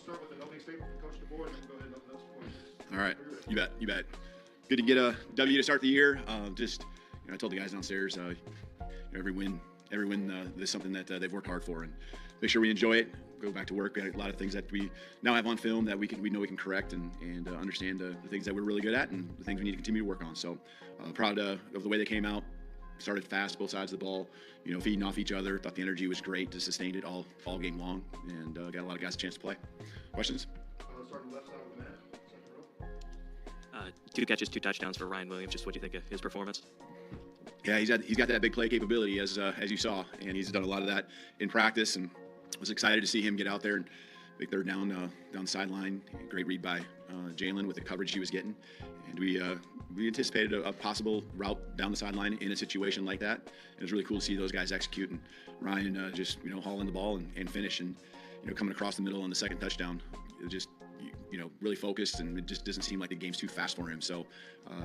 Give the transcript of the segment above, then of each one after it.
start with an opening statement from Coach DeBoer, and then we'll go ahead and open those points. All right, you bet. Good to get a W to start the year. I told the guys downstairs, every win is something that they've worked hard for, and make sure we enjoy it. Go back to work. We had a lot of things that we now have on film that we know we can correct and understand the things that we're really good at and the things we need to continue to work on. So proud of the way they came out. Started fast, both sides of the ball, feeding off each other. Thought the energy was great. Just sustained it all game long, and got a lot of guys a chance to play. Questions? Starting left side of the mat, second row. 2 catches, 2 touchdowns for Ryan Williams. Just what do you think of his performance? Yeah, he's got that big play capability as you saw, and he's done a lot of that in practice. And was excited to see him get out there and big third down the sideline. Great read by Jalen with the coverage he was getting, and we anticipated a possible route down the sideline in a situation like that. And it was really cool to see those guys execute, and Ryan just hauling the ball and finish, and coming across the middle on the second touchdown. It just really focused, and it just doesn't seem like the game's too fast for him. So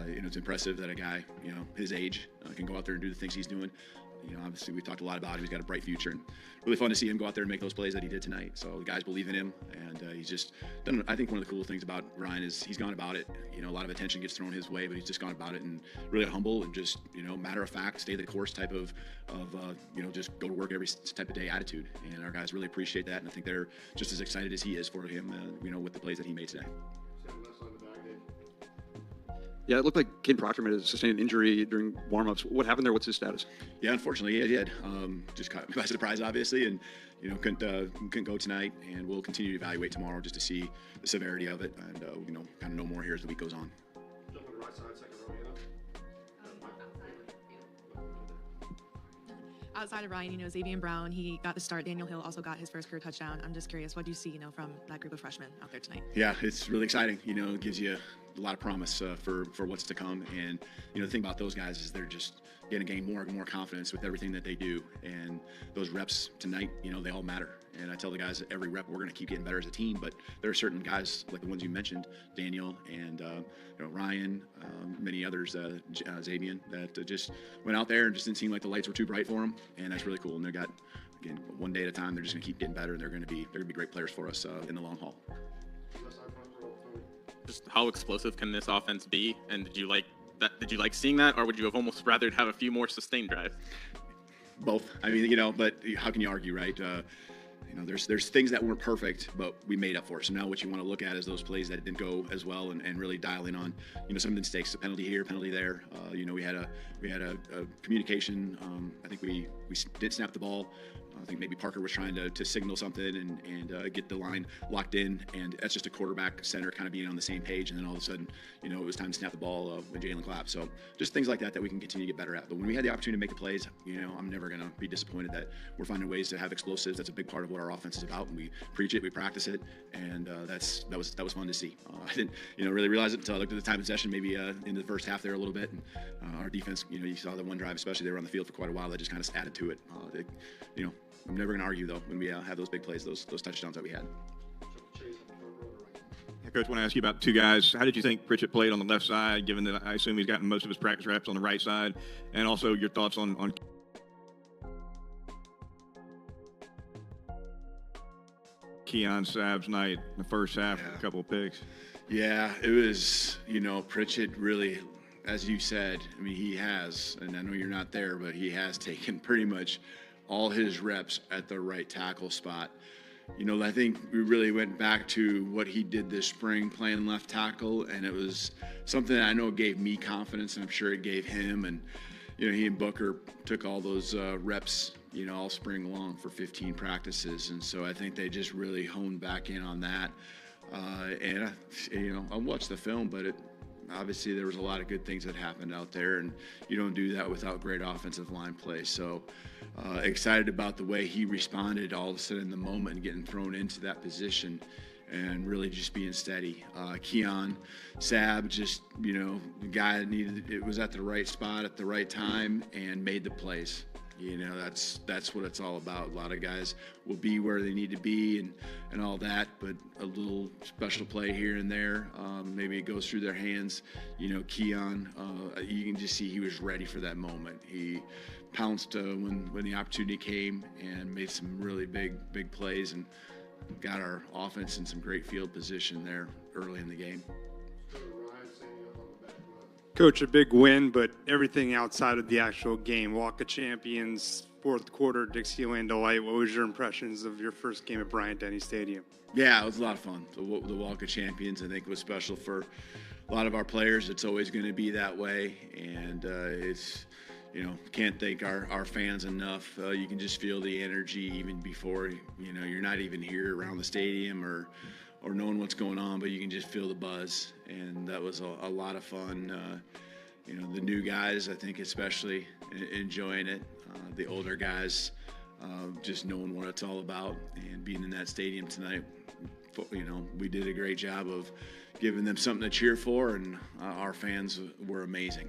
it's impressive that a guy his age can go out there and do the things he's doing. Obviously we've talked a lot about him. He's got a bright future, and really fun to see him go out there and make those plays that he did tonight. So the guys believe in him, and he's just done. I think one of the cool things about Ryan is he's gone about it. A lot of attention gets thrown his way, but he's just gone about it and really humble and just matter of fact, stay the course type of just go to work every type of day attitude. And our guys really appreciate that, and I think they're just as excited as he is for him. With the plays that he made today. Yeah, it looked like Caden Proctor made a sustained injury during warm-ups. What happened there? What's his status? Yeah, unfortunately, he did. Just caught by surprise, obviously, and couldn't go tonight. And we'll continue to evaluate tomorrow just to see the severity of it, and kind of know more here as the week goes on. Jump on the right side, second row, Hannah. Outside of Ryan, Xavier Brown, he got the start. Daniel Hill also got his first career touchdown. I'm just curious, what do you see, from that group of freshmen out there tonight? Yeah, it's really exciting. It gives you a lot of promise for what's to come. And the thing about those guys is they're just going to gain more and more confidence with everything that they do. And those reps tonight, they all matter. And I tell the guys that every rep we're going to keep getting better as a team. But there are certain guys like the ones you mentioned, Daniel and Ryan, many others, Xavier, that just went out there and just didn't seem like the lights were too bright for them. And that's really cool. And they got, again, one day at a time. They're just going to keep getting better, and they're going to be great players for us in the long haul. Left side, front row, third. Just how explosive can this offense be? And did you like that? Did you like seeing that, or would you have almost rather have a few more sustained drives? Both. I mean, but how can you argue, right? There's things that weren't perfect, but we made up for it. So now what you want to look at is those plays that didn't go as well, and really dial in on some of the mistakes, a penalty here, penalty there. We had a communication. I think we did snap the ball. I think maybe Parker was trying to signal something and get the line locked in, and that's just a quarterback center kind of being on the same page, and then all of a sudden, it was time to snap the ball when Jalen clapped. So just things like that we can continue to get better at. But when we had the opportunity to make the plays, I'm never going to be disappointed that we're finding ways to have explosives. That's a big part of what our offense is about, and we preach it, we practice it, and that was fun to see. I didn't really realize it until I looked at the time of possession, maybe in the first half there a little bit, and our defense, you saw that one drive, especially they were on the field for quite a while, that just kind of added to it. I'm never going to argue, though, when we have those big plays, those touchdowns that we had. Yeah, Coach, I want to ask you about 2 guys. How did you think Pritchett played on the left side, given that I assume he's gotten most of his practice reps on the right side? And also your thoughts on Keon Sabb's night, the first half, a couple of picks. Yeah, it was, Pritchett really, as you said, I mean, he has, and I know you're not there, but he has taken pretty much all his reps at the right tackle spot. I think we really went back to what he did this spring playing left tackle, and it was something that I know gave me confidence, and I'm sure it gave him. And, he and Booker took all those reps, all spring long for 15 practices. And so I think they just really honed back in on that. I watched the film, but obviously there was a lot of good things that happened out there, and you don't do that without great offensive line play. So excited about the way he responded all of a sudden in the moment and getting thrown into that position and really just being steady. Keon Sabb, just, the guy that it was at the right spot at the right time and made the plays. That's what it's all about. A lot of guys will be where they need to be and all that, but a little special play here and there, maybe it goes through their hands. Keon, you can just see he was ready for that moment. He pounced when the opportunity came and made some really big plays. And got our offense in some great field position there early in the game. Coach, a big win, but everything outside of the actual game. Walk of Champions, fourth quarter, Dixieland Delight. What was your impressions of your first game at Bryant Denny Stadium? Yeah, it was a lot of fun. The Walk of Champions, I think, was special for a lot of our players. It's always going to be that way, and it's, can't thank our fans enough. You can just feel the energy even before, you're not even here around the stadium or knowing what's going on, but you can just feel the buzz, and that was a lot of fun. The new guys, I think, especially enjoying it. The older guys, just knowing what it's all about and being in that stadium tonight. We did a great job of giving them something to cheer for, and our fans were amazing,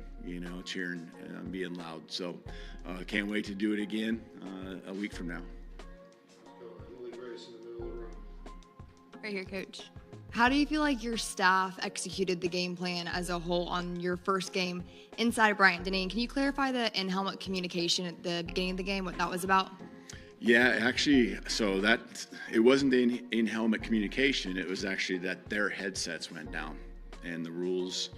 cheering and being loud. So can't wait to do it again a week from now. Right here, Coach. How do you feel like your staff executed the game plan as a whole on your first game inside of Bryant Denny? Can you clarify the in-helmet communication at the beginning of the game, what that was about? Yeah, actually, so it wasn't the in-helmet communication. It was actually that their headsets went down, and the rules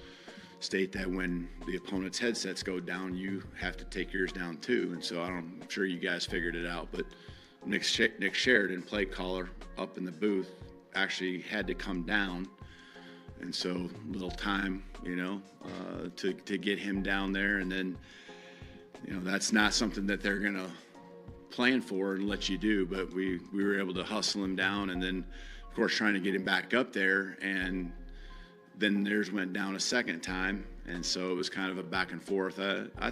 state that when the opponent's headsets go down, you have to take yours down too. And so I'm sure you guys figured it out, but Nick Sheridan, play caller up in the booth, actually had to come down, and so little time, to get him down there, and then, that's not something that they're gonna plan for and let you do, but we were able to hustle him down, and then of course trying to get him back up there, and then theirs went down a second time, and so it was kind of a back and forth. I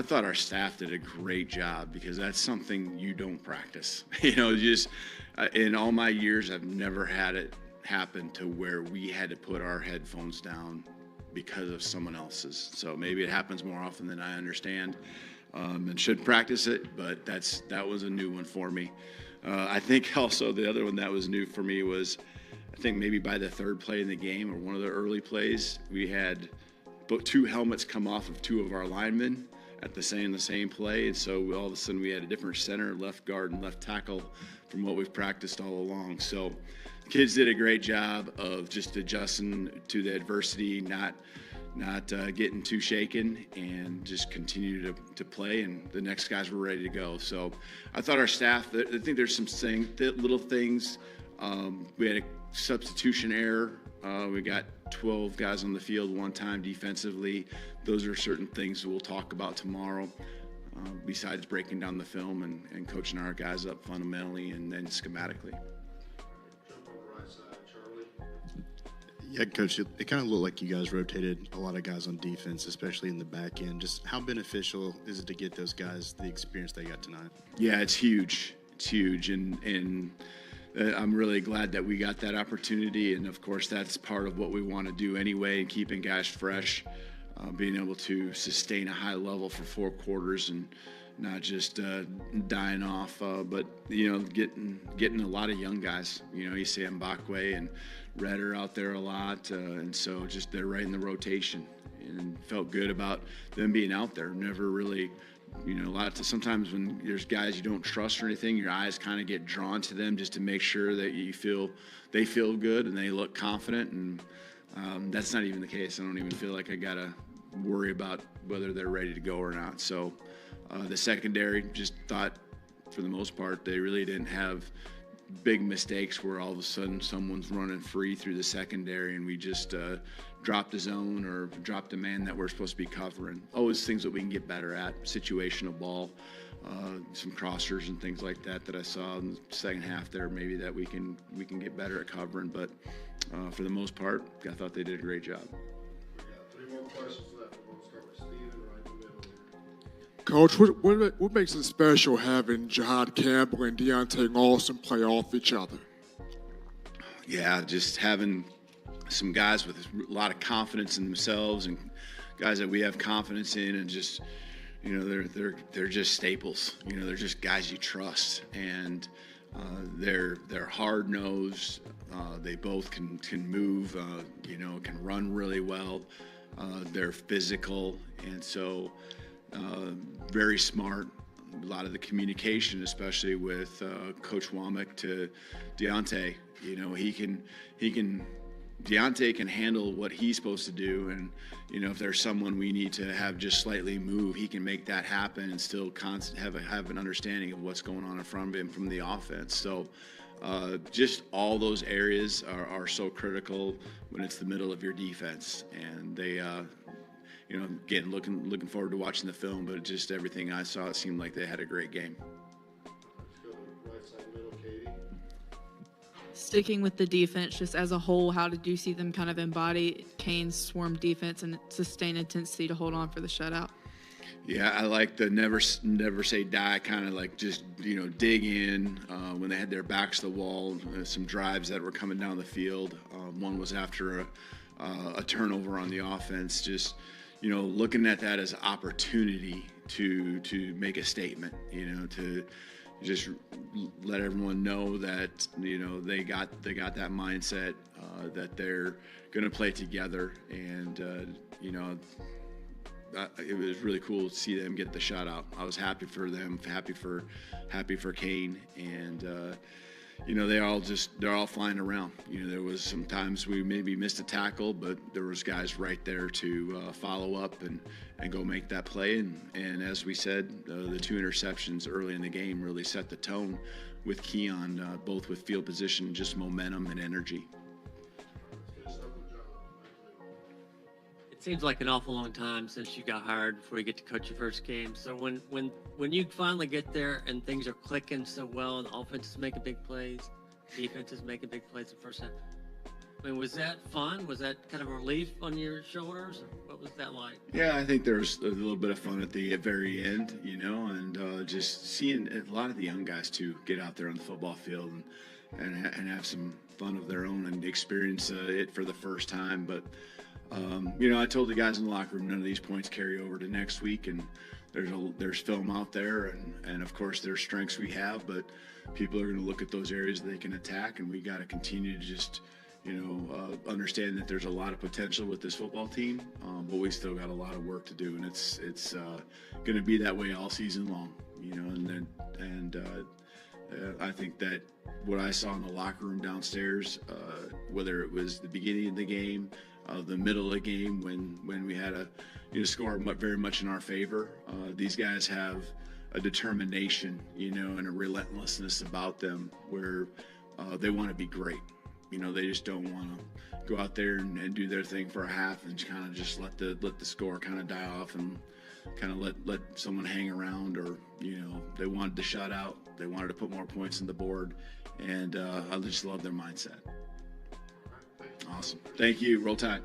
thought our staff did a great job, because that's something you don't practice. Just in all my years, I've never had it happen to where we had to put our headphones down because of someone else's. So maybe it happens more often than I understand, and should practice it, but that was a new one for me. I think also the other one that was new for me was, I think maybe by the third play in the game, or one of the early plays, we had two helmets come off of two of our linemen at the same play, and so all of a sudden we had a different center, left guard, and left tackle from what we've practiced all along. So the kids did a great job of just adjusting to the adversity, not getting too shaken, and just continue to play, and the next guys were ready to go. So I thought our staff, I think there's some little things. We had a substitution error. We got 12 guys on the field one time defensively. Those are certain things that we'll talk about tomorrow, besides breaking down the film and coaching our guys up fundamentally and then schematically. Yeah, Coach, it kind of looked like you guys rotated a lot of guys on defense, especially in the back end. Just how beneficial is it to get those guys the experience they got tonight? Yeah, it's huge. It's huge, and I'm really glad that we got that opportunity, and of course that's part of what we want to do anyway, and keeping guys fresh, being able to sustain a high level for 4 quarters and not just dying off, but getting a lot of young guys. You see Mbakwe and Redder out there a lot, and so just they're right in the rotation, and felt good about them being out there. Never really. Sometimes when there's guys you don't trust or anything, your eyes kind of get drawn to them just to make sure that they feel good and they look confident, and that's not even the case. I don't even feel like I gotta worry about whether they're ready to go or not. So the secondary, just thought for the most part they really didn't have big mistakes where all of a sudden someone's running free through the secondary and we just dropped a zone or dropped a man that we're supposed to be covering. Always things that we can get better at, situational ball, some crossers and things like that I saw in the second half there, maybe that we can get better at covering. But for the most part, I thought they did a great job. We got 3 more questions left. We're going to start with Steven right in the middle here. Coach, what makes it special having Jihad Campbell and Deontay Lawson play off each other? Yeah, just having some guys with a lot of confidence in themselves and guys that we have confidence in, and just they're just staples. They're just guys you trust, and they're hard nosed. They both can move. Can run really well. They're physical, and so very smart. a lot of the communication, especially with Coach Womack to Deontay. You know, Deontay can handle what he's supposed to do, and you know, if there's someone we need to have just slightly move, he can make that happen and still have an understanding of what's going on in front of him from the offense. So just all those areas are so critical when it's the middle of your defense, and they you know, again, looking forward to watching the film, but just everything I saw, it seemed like they had a great game. Let's go to right side middle, Katie. Sticking with the defense, just as a whole, how did you see them kind of embody Kane's swarm defense and sustain intensity to hold on for the shutout? Yeah, I like the never say die, kind of like just, you know, dig in when they had their backs to the wall. Some drives that were coming down the field. One was after a turnover on the offense. Just, you know, looking at that as an opportunity to make a statement. You know, to just let everyone know that, you know, they got that mindset that they're going to play together, and you know. It was really cool to see them get the shutout. I was happy for them, happy for Kane, and you know, they're all flying around. You know, there was some times we maybe missed a tackle, but there was guys right there to follow up and go make that play. And as we said, the 2 interceptions early in the game really set the tone with Keon, both with field position, just momentum and energy. It seems like an awful long time since you got hired before you get to coach your first game. So when you finally get there and things are clicking so well and the offense is making big plays, defense is making big plays in the first half, I mean, was that fun? Was that kind of a relief on your shoulders? What was that like? Yeah, I think there was a little bit of fun at the very end, you know, and just seeing a lot of the young guys too get out there on the football field and have some fun of their own and experience it for the first time. But you know, I told the guys in the locker room, none of these points carry over to next week, and there's film out there, and of course there's strengths we have, but people are going to look at those areas that they can attack, and we got to continue to just, you know, understand that there's a lot of potential with this football team, but we still got a lot of work to do, and it's going to be that way all season long, you know, and I think that what I saw in the locker room downstairs, whether it was the beginning of the game, the middle of the game when we had a score very much in our favor. These guys have a determination, you know, and a relentlessness about them where they want to be great. You know, they just don't want to go out there and do their thing for a half and kind of just let the score kind of die off and kind of let someone hang around, or, you know, they wanted to shut out. They wanted to put more points on the board, and I just love their mindset. Awesome. Thank you. Roll Tide.